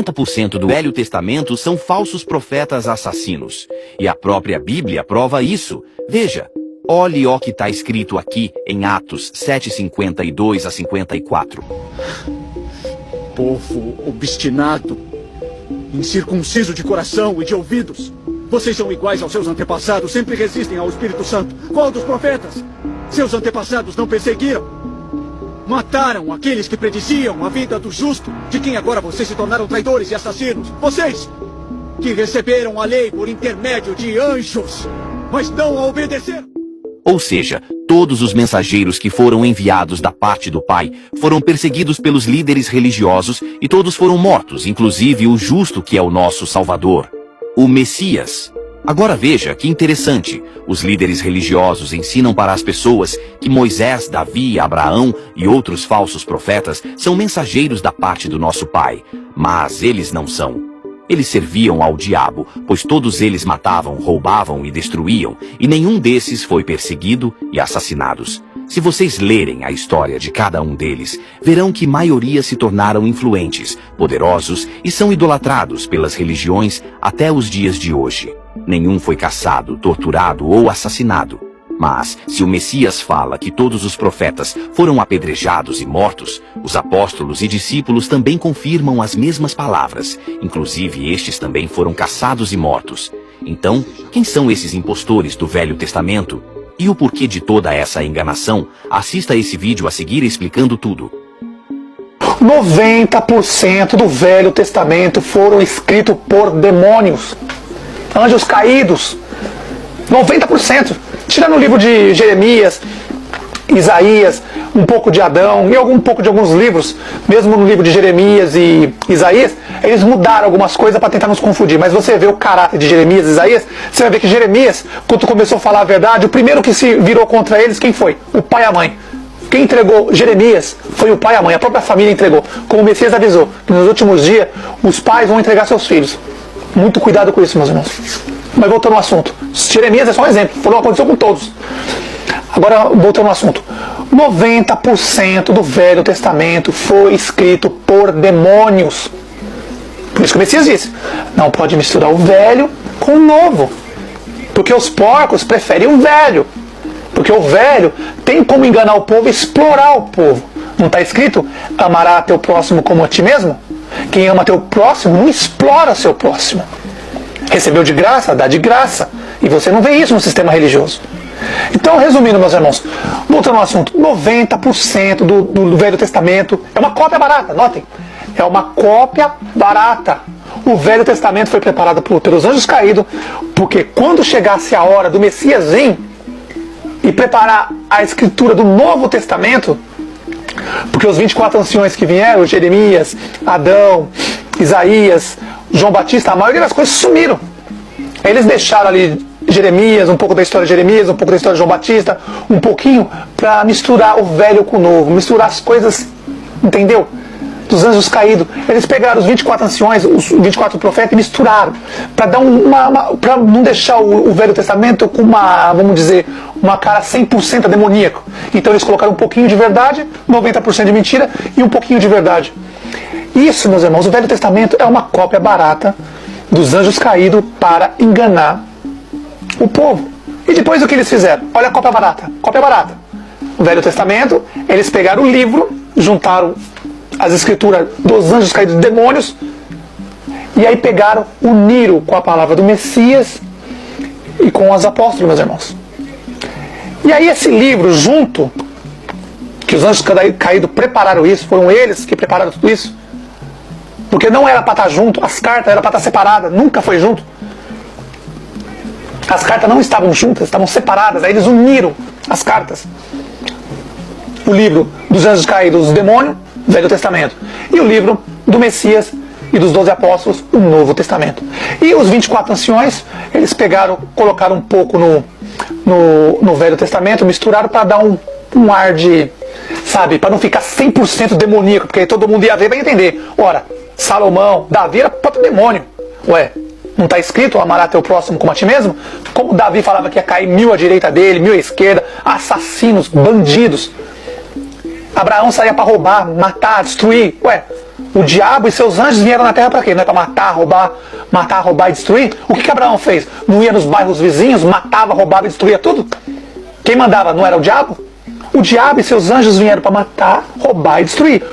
90% do Velho Testamento são falsos profetas assassinos. E a própria Bíblia prova isso. Veja, olhe o que está escrito aqui em Atos 7:52 a 54. Povo obstinado, incircunciso de coração e de ouvidos. Vocês são iguais aos seus antepassados, sempre resistem ao Espírito Santo. Qual dos profetas? Seus antepassados não perseguiram? Mataram aqueles que prediziam a vida do justo, de quem agora vocês se tornaram traidores e assassinos. Vocês, que receberam a lei por intermédio de anjos, mas não a obedeceram. Ou seja, todos os mensageiros que foram enviados da parte do Pai foram perseguidos pelos líderes religiosos e todos foram mortos, inclusive o justo que é o nosso Salvador, o Messias. Agora veja que interessante, os líderes religiosos ensinam para as pessoas que Moisés, Davi, Abraão e outros falsos profetas são mensageiros da parte do nosso Pai, mas eles não são. Eles serviam ao diabo, pois todos eles matavam, roubavam e destruíam, e nenhum desses foi perseguido e assassinados. Se vocês lerem a história de cada um deles, verão que maioria se tornaram influentes, poderosos e são idolatrados pelas religiões até os dias de hoje. Nenhum foi caçado, torturado ou assassinado. Mas, se o Messias fala que todos os profetas foram apedrejados e mortos, os apóstolos e discípulos também confirmam as mesmas palavras. Inclusive, estes também foram caçados e mortos. Então, quem são esses impostores do Velho Testamento? E o porquê de toda essa enganação? Assista esse vídeo a seguir explicando tudo. 90% do Velho Testamento foram escritos por demônios, anjos caídos. 90%. Tirando o livro de Jeremias, Isaías, um pouco de Adão e um pouco de alguns livros, mesmo no livro de Jeremias e Isaías, eles mudaram algumas coisas para tentar nos confundir. Mas você vê o caráter de Jeremias e Isaías, você vai ver que Jeremias, quando começou a falar a verdade, o primeiro que se virou contra eles, quem foi? O pai e a mãe. Quem entregou Jeremias foi o pai e a mãe, a própria família entregou. Como o Messias avisou, que nos últimos dias os pais vão entregar seus filhos. Muito cuidado com isso, meus irmãos. Mas voltando ao assunto, Jeremias é só um exemplo, foi o que aconteceu com todos. Agora, voltando ao assunto, 90% do Velho Testamento foi escrito por demônios. Por isso que o Messias disse, não pode misturar o velho com o novo. Porque os porcos preferem o velho. Porque o velho tem como enganar o povo e explorar o povo. Não está escrito, amará teu próximo como a ti mesmo? Quem ama teu próximo não explora seu próximo. Recebeu de graça, dá de graça. E você não vê isso no sistema religioso. Então, resumindo, meus irmãos, voltando ao assunto, 90% do Velho Testamento é uma cópia barata, notem. É uma cópia barata. O Velho Testamento foi preparado pelos anjos caídos, porque quando chegasse a hora do Messias vir e preparar a escritura do Novo Testamento, porque os 24 anciões que vieram, Jeremias, Adão, Isaías, João Batista, a maioria das coisas sumiram. Eles deixaram ali Jeremias, um pouco da história de Jeremias, um pouco da história de João Batista, um pouquinho para misturar o velho com o novo, misturar as coisas, entendeu? Dos anjos caídos. Eles pegaram os 24 anciões, os 24 profetas e misturaram, para dar para não deixar o Velho Testamento com uma, vamos dizer, uma cara 100% demoníaco. Então eles colocaram um pouquinho de verdade, 90% de mentira e um pouquinho de verdade. Isso, meus irmãos, o Velho Testamento é uma cópia barata dos anjos caídos para enganar o povo. E depois o que eles fizeram? Olha a cópia barata. Cópia barata. O Velho Testamento, eles pegaram o livro, juntaram as escrituras dos anjos caídos, dos demônios, e aí pegaram, uniram com a palavra do Messias e com os apóstolos, meus irmãos. E aí esse livro, junto, que os anjos caídos prepararam isso, foram eles que prepararam tudo isso, porque não era para estar junto, as cartas eram para estar separadas, nunca foi junto. As cartas não estavam juntas, estavam separadas, aí eles uniram as cartas. O livro dos anjos caídos, os demônios, Velho Testamento, e o livro do Messias e dos 12 apóstolos, o Novo Testamento. E os 24 anciões, eles pegaram, colocaram um pouco no Velho Testamento, misturaram para dar um ar de, sabe, para não ficar 100% demoníaco, porque aí todo mundo ia ver e vai entender. Ora, Salomão, Davi era próprio demônio. Ué, não está escrito amará teu próximo como a ti mesmo? Como Davi falava que ia cair 1000 à direita dele, 1000 à esquerda, assassinos, bandidos. Abraão saía para roubar, matar, destruir. Ué, O diabo e seus anjos vieram na terra para quê? Não é para matar, roubar e destruir? O que Abraão fez? Não ia nos bairros vizinhos, matava, roubava e destruía tudo? Quem mandava não era o diabo? O diabo e seus anjos vieram para matar, roubar e destruir.